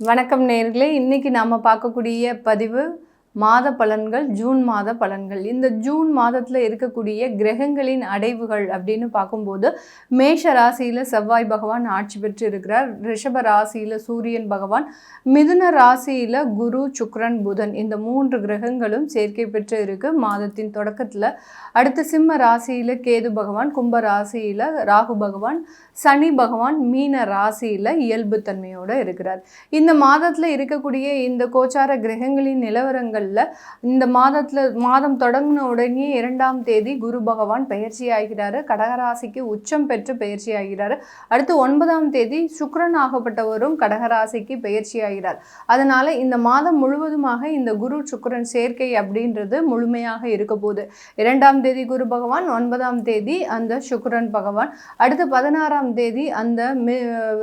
வணக்கம் நேயர்களே, இன்னைக்கு நாம பார்க்கக்கூடிய பதிவு மாத பலன்கள், ஜூன் மாத பலன்கள். இந்த ஜூன் மாதத்துல இருக்கக்கூடிய கிரகங்களின் அடைவுகள் அப்படின்னு பார்க்கும்போது, மேஷ ராசியில செவ்வாய் பகவான் ஆட்சி பெற்று இருக்கிறார். ரிஷப ராசியில சூரியன் பகவான், மிதுன ராசியில குரு, சுக்கிரன், புதன் இந்த 3 கிரகங்களும் சேர்க்கை பெற்று இருக்கு மாதத்தின் தொடக்கத்துல. அடுத்து சிம்ம ராசியில கேது பகவான், கும்ப ராசியில ராகு பகவான், சனி பகவான் மீன ராசியில இயல்பு தன்மையோட இருக்கிறார். இந்த மாதத்துல இருக்கக்கூடிய இந்த கோச்சார கிரகங்களின் நிலவரங்கள்ல இந்த மாதம் தொடங்கின உடனே 2ஆம் தேதி குரு பகவான் பயிற்சி ஆகிறாரு. கடகராசிக்கு உச்சம் பெற்று பயிற்சி ஆகிறாரு. அடுத்து 9ஆம் தேதி சுக்கிரன் ஆகப்பட்டவரும் கடகராசிக்கு பயிற்சி ஆகிறார். அதனால இந்த மாதம் முழுவதுமாக இந்த குரு சுக்கிரன் சேர்க்கை அப்படின்றது முழுமையாக இருக்க போகுது. 2ஆம் தேதி குரு பகவான், 9ஆம் தேதி அந்த சுக்கிரன் பகவான், அடுத்து 16ஆம் தேதி அந்த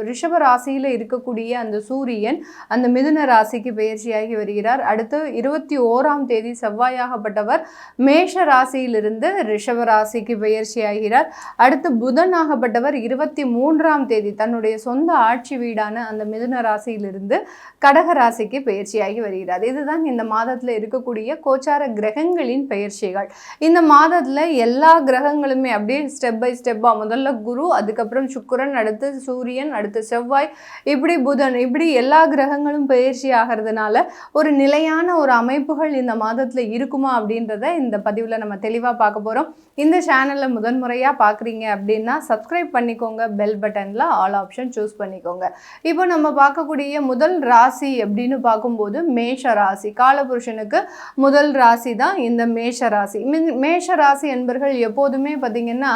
ரிஷப ராசியில இருக்கக்கூடிய அந்த சூரியன் அந்த மிதுன ராசிக்கு பயிற்சியாகி வருகிறார். அடுத்து 21ஆம் தேதி செவ்வாயாகப்பட்டவர் மேஷ ராசியிலிருந்து ரிஷப ராசிக்கு பயிற்சியாகிறார். அடுத்து புதனாகப்பட்டவர் 23ஆம் தேதி தன்னுடைய சொந்த ஆட்சி வீடான அந்த மிதுன ராசியிலிருந்து கடக ராசிக்கு பயிற்சியாகி வருகிறார். இதுதான் இந்த மாதத்துல இருக்கக்கூடிய கோச்சார கிரகங்களின் பயிற்சிகள். இந்த மாதத்துல எல்லா கிரகங்களுமே அப்படியே ஸ்டெப் பை ஸ்டெப்பா, முதல்ல குரு, அதுக்கப்புறம் சுக்கிரன், அடுத்து சூரியன், அடுத்து செவ்வாய், இப்படி புதன், இப்படி எல்லா கிரகங்களும் பயிற்சி ஆகிறதுனால ஒரு நிலையான ஒரு அமைப்புகள் இந்த மாதத்துல இருக்குமா அப்படின்றத இந்த பதிவுல நம்ம தெளிவா பார்க்க போறோம். இந்த சேனல்ல முதன்முறையா பாக்குறீங்க அப்படின்னா சப்ஸ்கிரைப் பண்ணிக்கோங்க, பெல் பட்டன்ல ஆல் ஆப்ஷன் சூஸ் பண்ணிக்கோங்க. இப்போ நம்ம பார்க்கக்கூடிய முதல் ராசி அப்படின்னு பார்க்கும்போது மேஷ ராசி. காலபுருஷனுக்கு முதல் ராசி தான் இந்த மேஷ ராசி. மேஷ ராசி என்பர்கள் எப்போதுமே பார்த்தீங்கன்னா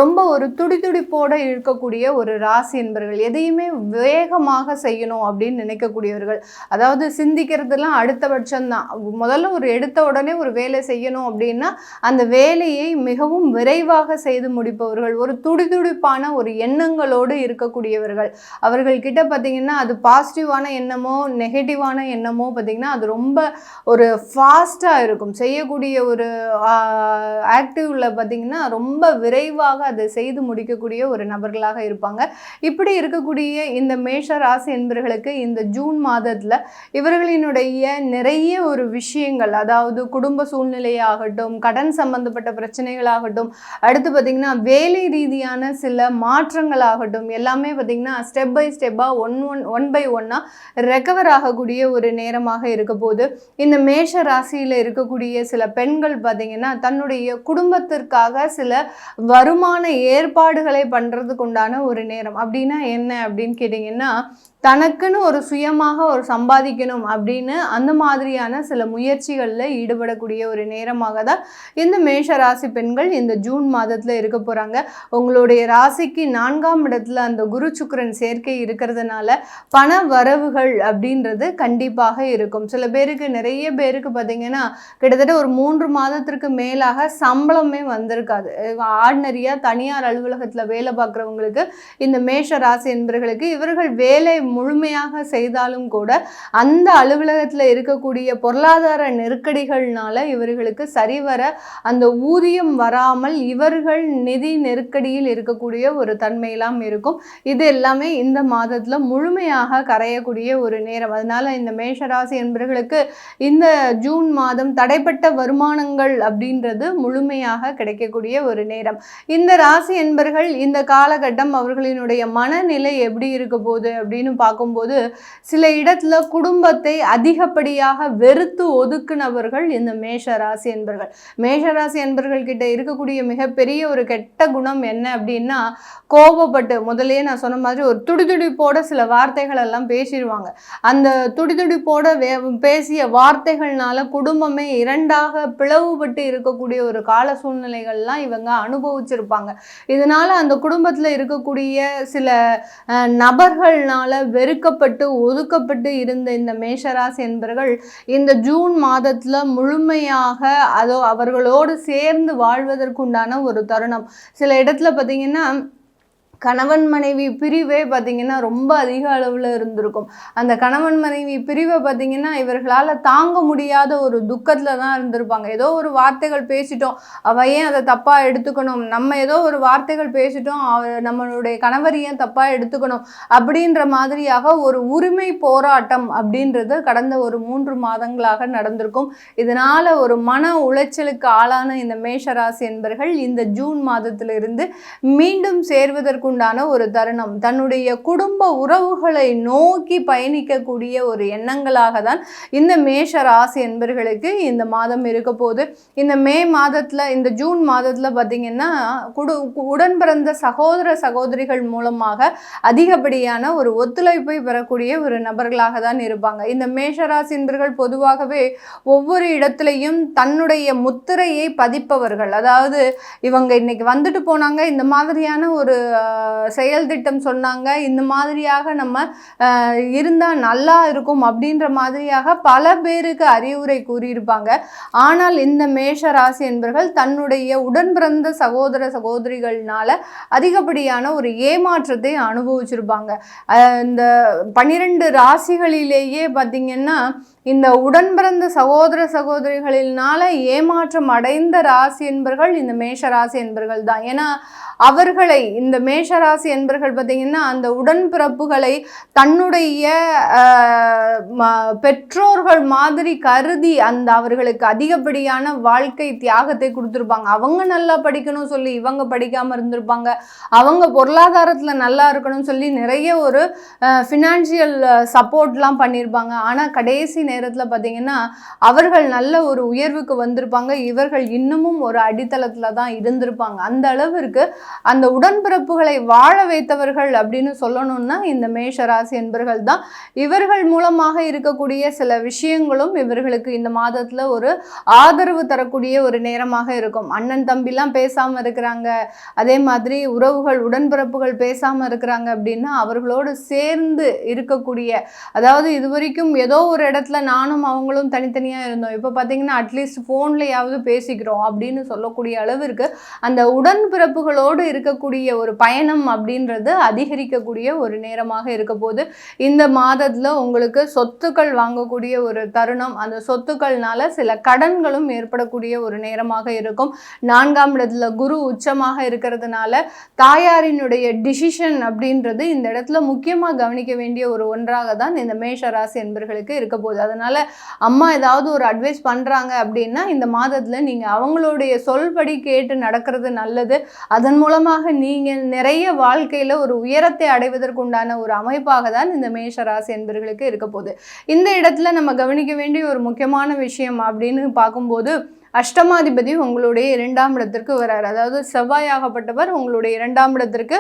ரொம்ப ஒரு துடிதுடிப்போட இருக்கக்கூடிய ஒரு ராசி என்பர்கள். எதையுமே வேகமாக செய்யணும் அப்படின்னு நினைக்கக்கூடியவர்கள். அதாவது சிந்திக்கிறதுலாம் அடுத்தபட்சம் தான். முதல்ல ஒரு எடுத்த உடனே ஒரு வேலை செய்யணும் அப்படின்னா அந்த வேலையை மிகவும் விரைவாக செய்து முடிப்பவர்கள். ஒரு துடிதுடிப்பான ஒரு எண்ணங்களோடு இருக்கக்கூடியவர்கள். அவர்கள் கிட்ட பார்த்தீங்கன்னா அது பாசிட்டிவான எண்ணமோ நெகட்டிவான எண்ணமோ பார்த்தீங்கன்னா அது ரொம்ப ஒரு ஃபாஸ்ட்டாக இருக்கும். செய்யக்கூடிய ஒரு ஆக்டிவ்ல பார்த்தீங்கன்னா ரொம்ப விரைவாக அதை செய்து முடிக்கக்கூடிய ஒரு நபர்களாக இருப்பாங்க. இப்படி இருக்கக்கூடிய இந்த மேஷ ராசி என்பவர்களுக்கு இந்த ஜூன் மாதத்துல இவர்களினுடைய நிறைய ஒரு விஷயங்கள், அதாவது குடும்ப சூழ்நிலையாகட்டும், கடன் சம்பந்தப்பட்ட பிரச்சனைகளாகட்டும், அடுத்து பார்த்தீங்கன்னா வேலை ரீதியான சில மாற்றங்களாகட்டும், எல்லாமே பார்த்தீங்கன்னா ஸ்டெப் பை ஸ்டெப்பா ஒன் பை ஒன்னா ரெக்கவர் ஆகக்கூடிய ஒரு நேரமாக இருக்க போது. இந்த மேஷ ராசியில இருக்கக்கூடிய சில பெண்கள் பார்த்தீங்கன்னா தன்னுடைய குடும்பத்திற்காக சில வருமான ஏற்பாடுகளை பண்றதுக்கு உண்டான ஒரு நேரம். அப்படின்னா என்ன அப்படின்னு கேட்டீங்கன்னா, தனக்குன்னு ஒரு சுயமாக ஒரு சம்பாதிக்கணும் அப்படின்னு அந்த மாதிரியான சில முயற்சிகளில் ஈடுபடக்கூடிய ஒரு நேரமாக தான் இந்த மேஷ ராசி பெண்கள் இந்த ஜூன் மாதத்தில் இருக்க போகிறாங்க. உங்களுடைய ராசிக்கு 4ஆம் இடத்துல அந்த குரு சுக்கிரன் சேர்க்கை இருக்கிறதுனால பண வரவுகள் அப்படின்றது கண்டிப்பாக இருக்கும். சில பேருக்கு, நிறைய பேருக்கு பார்த்தீங்கன்னா கிட்டத்தட்ட ஒரு 3 மாதத்திற்கு மேலாக சம்பளமே வந்திருக்காது. ஆர்டினரியாக தனியார் அலுவலகத்தில் வேலை பார்க்குறவங்களுக்கு, இந்த மேஷ ராசி என்பவர்களுக்கு இவர்கள் வேலை முழுமையாக செய்தாலும் கூட அந்த அலுவலகத்தில் இருக்கக்கூடிய பொருளாதார நெருக்கடிகள்னால இவர்களுக்கு சரிவர அந்த ஊதியம் வராமல் இவர்கள் நிதி நெருக்கடியில் இருக்கக்கூடிய ஒரு தன்மையெல்லாம் இருக்கும். இது எல்லாமே இந்த மாதத்துல முழுமையாக கரையக்கூடிய ஒரு நேரம். அதனால இந்த மேஷராசி என்பவர்களுக்கு இந்த ஜூன் மாதம் தடைப்பட்ட வருமானங்கள் அப்படின்றது முழுமையாக கிடைக்கக்கூடிய ஒரு நேரம். இந்த ராசி என்பவர்கள் இந்த காலகட்டம் அவர்களினுடைய மனநிலை எப்படி இருக்க போகுது அப்படின்னு பார்க்கும்போது, சில இடத்துல குடும்பத்தை அதிகப்படியாக வெறுத்து ஒதுக்குனவர்கள் இந்த மேஷ ராசி என்பர்கள். மேஷ ராசி என்பர்கள் கிட்ட இருக்கக்கூடிய மிகப்பெரிய ஒரு கெட்ட குணம் என்ன அப்படின்னா, கோபப்பட்டு, முதலே நான் சொன்ன மாதிரி ஒரு துடிதுடிப்போட சில வார்த்தைகள் எல்லாம் பேசிடுவாங்க. அந்த துடிதுடிப்போட பேசிய வார்த்தைகள்னால குடும்பமே 2ஆக பிளவுபட்டு இருக்கக்கூடிய ஒரு கால சூழ்நிலைகள்லாம் இவங்க அனுபவிச்சிருப்பாங்க. இதனால அந்த குடும்பத்துல இருக்கக்கூடிய சில நபர்கள்னால வெறுக்கப்பட்டு ஒதுக்கப்பட்டு இருந்த இந்த மேஷராசி என்பவர்கள் இந்த ஜூன் மாதத்துல முழுமையாக அவர்களோடு சேர்ந்து வாழ்வதற்குண்டான ஒரு தருணம். சில இடத்துல பார்த்தீங்கன்னா கணவன் மனைவி பிரிவே பார்த்தீங்கன்னா ரொம்ப அதிக அளவில் இருந்திருக்கும். அந்த கணவன் மனைவி பிரிவை பார்த்தீங்கன்னா இவர்களால் தாங்க முடியாத ஒரு துக்கத்தில் தான் இருந்திருப்பாங்க. ஏதோ ஒரு வார்த்தைகள் பேசிட்டோம், அவள் ஏன் அதை தப்பாக எடுத்துக்கணும், நம்ம ஏதோ ஒரு வார்த்தைகள் பேசிட்டோம், நம்மளுடைய கணவர் ஏன் தப்பாக எடுத்துக்கணும் அப்படின்ற மாதிரியாக ஒரு உரிமை போராட்டம் அப்படின்றது கடந்த ஒரு 3 மாதங்களாக நடந்திருக்கும். இதனால் ஒரு மன உளைச்சலுக்கு ஆளான இந்த மேஷராசி என்பர்கள் இந்த ஜூன் மாதத்திலிருந்து மீண்டும் சேர்வதற்கு உண்டான ஒரு தருணம், தன்னுடைய குடும்ப உறவுகளை நோக்கி பயணிக்கக்கூடிய ஒரு எண்ணங்களாக தான் இந்த மேஷ ராசி என்பர்களுக்கு இந்த மாதம் இருக்க போது. இந்த மே மாதத்துல, இந்த ஜூன் மாதத்துல பார்த்தீங்கன்னா உடன் பிறந்த சகோதர சகோதரிகள் மூலமாக அதிகப்படியான ஒரு ஒத்துழைப்பை பெறக்கூடிய ஒரு நபர்களாக தான் இருப்பாங்க. இந்த மேஷ ராசி என்பர்கள் பொதுவாகவே ஒவ்வொரு இடத்துலையும் தன்னுடைய முத்திரையை பதிப்பவர்கள். அதாவது இவங்க இன்னைக்கு வந்துட்டு போனாங்க, இந்த மாதிரியான ஒரு செயல் திட்டம் சொன்னாங்க, இந்த மாதிரியாக நம்ம இருந்தால் நல்லா இருக்கும் அப்படின்ற மாதிரியாக பல பேருக்கு அறிவுரை கூறியிருப்பாங்க. ஆனால் இந்த மேஷ ராசி என்பர்கள் தன்னுடைய உடன் பிறந்த சகோதர சகோதரிகள்னால அதிகப்படியான ஒரு ஏமாற்றத்தை அனுபவிச்சிருப்பாங்க. இந்த 12 ராசிகளிலேயே பார்த்தீங்கன்னா இந்த உடன் பிறந்த சகோதர சகோதரிகளினால ஏமாற்றம் அடைந்த ராசி என்பர்கள் இந்த மேஷ ராசி என்பர்கள் தான். ஏன்னா அவர்களை, இந்த மேஷராசி என்பர்கள் பார்த்தீங்கன்னா அந்த உடன்பிறப்புகளை தன்னுடைய பெற்றோர்கள் மாதிரி கருதி அந்த அவர்களுக்கு அதிகப்படியான வாழ்க்கை தியாகத்தை கொடுத்துருப்பாங்க. அவங்க நல்லா படிக்கணும் சொல்லி இவங்க படிக்காமல் இருந்திருப்பாங்க, அவங்க பொருளாதாரத்தில் நல்லா இருக்கணும்னு சொல்லி நிறைய ஒரு ஃபினான்ஷியல் சப்போர்ட்லாம் பண்ணியிருப்பாங்க. ஆனால் கடைசி நேரத்தில் பார்த்தீங்கன்னா அவர்கள் நல்ல ஒரு உயர்வுக்கு வந்திருப்பாங்க, இவர்கள் இன்னமும் ஒரு அடித்தளத்தில் தான் இருந்திருப்பாங்க. அந்த அளவிற்கு அந்த உடன்பிறப்புகளை வாழ வைத்தவர்கள் அப்படின்னு சொல்லணும்னா இந்த மேஷ ராசி என்பர்கள் தான். இவர்கள் மூலமாக இருக்கக்கூடிய சில விஷயங்களும் இவர்களுக்கு இந்த மாதத்துல ஒரு ஆதரவு தரக்கூடிய ஒரு நேரமாக இருக்கும். அண்ணன் தம்பிலாம் பேசாம இருக்கிறாங்க, அதே மாதிரி உறவுகள் உடன்பிறப்புகள் பேசாம இருக்கிறாங்க அப்படின்னா அவர்களோடு சேர்ந்து இருக்கக்கூடிய, அதாவது இதுவரைக்கும் ஏதோ ஒரு இடத்துல நானும் அவங்களும் தனித்தனியா இருந்தோம், இப்போ பார்த்தீங்கன்னா அட்லீஸ்ட் ஃபோன்லையாவது பேசிக்கிறோம் அப்படின்னு சொல்லக்கூடிய அளவிற்கு அந்த உடன்பிறப்புகளோடு இருக்கக்கூடிய ஒரு பயணம் அப்படின்றது அதிகரிக்கக்கூடிய ஒரு நேரமாக இருக்க போது. இந்த மாதத்துல உங்களுக்கு சொத்துக்கள் வாங்கக்கூடிய ஒரு தருணம், அந்த சொத்துக்கள்னால சில கடன்களும் ஏற்படக்கூடிய ஒரு நேரமாக இருக்கும். 4ஆம் இடத்துல குரு உச்சமாக இருக்கிறதுனால தாயாரினுடைய டிசிஷன் அப்படின்றது இந்த இடத்துல முக்கியமாக கவனிக்க வேண்டிய ஒரு ஒன்றாக தான் இந்த மேஷ ராசி என்பர்களுக்கு இருக்க போகுது. அதனால அம்மா ஏதாவது ஒரு அட்வைஸ் பண்றாங்க அப்படின்னா இந்த மாதத்துல நீங்க அவங்களுடைய சொல்படி கேட்டு நடக்கிறது நல்லது. அதன் மூலமாக நீங்கள் நிறைய வாழ்க்கையில் ஒரு உயரத்தை அடைவதற்குண்டான ஒரு அமைப்பாக தான் இந்த மேஷ ராசி என்பர்களுக்கு இருக்க போகுது. இந்த இடத்துல நம்ம கவனிக்க வேண்டிய ஒரு முக்கியமான விஷயம் அப்படின்னு பார்க்கும்போது அஷ்டமாதிபதி உங்களுடைய 2ஆம் இடத்திற்கு வர்றார். அதாவது செவ்வாயாகப்பட்டவர் உங்களுடைய 2ஆம் இடத்திற்கு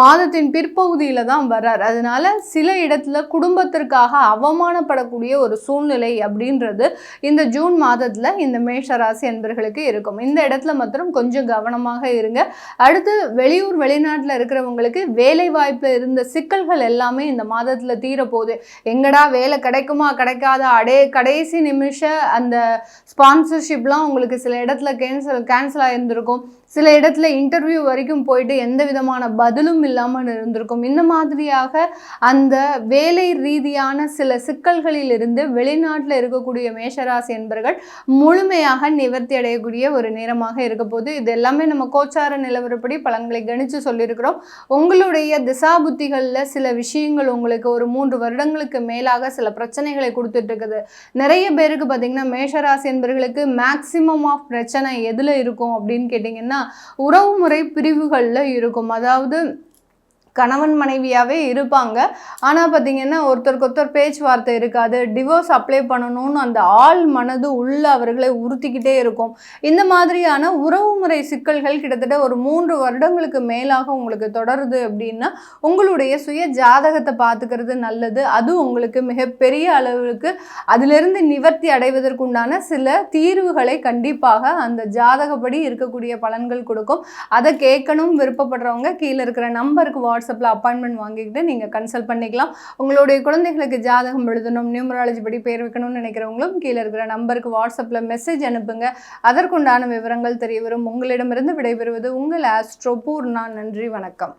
மாதத்தின் பிற்பகுதியில தான் வர்றார். அதனால சில இடத்துல குடும்பத்திற்காக அவமானப்படக்கூடிய ஒரு சூழ்நிலை அப்படின்றது இந்த ஜூன் மாதத்துல இந்த மேஷ ராசி என்பர்களுக்கு இருக்கும். இந்த இடத்துல மாத்திரம் கொஞ்சம் கவனமாக இருங்க. அடுத்து வெளியூர் வெளிநாட்டில் இருக்கிறவங்களுக்கு வேலை வாய்ப்பு இருந்த சிக்கல்கள் எல்லாமே இந்த மாதத்துல தீரப்போகுது. எங்கடா வேலை கிடைக்குமா கிடைக்காத கடைசி நிமிஷ அந்த ஸ்பான்சர்ஷிப்லாம் உங்களுக்கு சில இடத்துல கேன்சல் ஆயிருந்திருக்கும். சில இடத்துல இன்டர்வியூ வரைக்கும் போயிட்டு எந்த விதமான பதிலும் இல்லாமல் இருந்திருக்கும். இந்த மாதிரியாக அந்த வேலை ரீதியான சில சிக்கல்களில் இருந்து வெளிநாட்டில் இருக்கக்கூடிய மேஷராசி என்பர்கள் முழுமையாக நிவர்த்தி அடையக்கூடிய ஒரு நேரமாக இருக்க போது. இது எல்லாமே நம்ம கோச்சார நிலவரப்படி பலன்களை கணிச்சு சொல்லியிருக்கிறோம். உங்களுடைய திசாபுத்திகளில் சில விஷயங்கள் உங்களுக்கு ஒரு 3 வருடங்களுக்கு மேலாக சில பிரச்சனைகளை கொடுத்துட்டு இருக்குது. நிறைய பேருக்கு பார்த்தீங்கன்னா மேஷராசி என்பர்களுக்கு மேக்சிமம் ஆஃப் பிரச்சனை எதில் இருக்கும் அப்படின்னு கேட்டிங்கன்னா உறவுமுறை பிரிவுகளில் இருக்கும். அதாவது கணவன் மனைவியாகவே இருப்பாங்க, ஆனால் பார்த்தீங்கன்னா ஒருத்தருக்கு ஒருத்தர் பேச்சுவார்த்தை இருக்காது, டிவோர்ஸ் அப்ளை பண்ணணும்னு அந்த ஆள் மனது உள்ள அவர்களை உறுத்திக்கிட்டே இருக்கும். இந்த மாதிரியான உறவுமுறை சிக்கல்கள் கிட்டத்தட்ட ஒரு 3 வருடங்களுக்கு மேலாக உங்களுக்கு தொடருது அப்படின்னா உங்களுடைய சுய ஜாதகத்தை பார்த்துக்கிறது நல்லது. அது உங்களுக்கு மிகப்பெரிய அளவுக்கு அதிலிருந்து நிவர்த்தி அடைவதற்குண்டான சில தீர்வுகளை கண்டிப்பாக அந்த ஜாதகப்படி இருக்கக்கூடிய பலன்கள் கொடுக்கும். அதை கேட்கணும் விருப்பப்படுறவங்க கீழே இருக்கிற நம்பருக்கு வாட்ஸ்அப்பில் அப்பாயின்மெண்ட் வாங்கிக்கிட்டு நீங்கள் கன்சல்ட் பண்ணிக்கலாம். உங்களுடைய குழந்தைகளுக்கு ஜாதகம் எழுதணும், நியூமராலஜி படி பேர் வைக்கணும்னு நினைக்கிறவங்களும் கீழே இருக்கிற நம்பருக்கு வாட்ஸ்அப்பில் மெசேஜ் அனுப்புங்க. அதற்குண்டான விவரங்கள் தெரிய வரும். உங்களிடமிருந்து விடைபெறுவது உங்கள் ஆஸ்ட்ரோ பூர்ணா. நன்றி, வணக்கம்.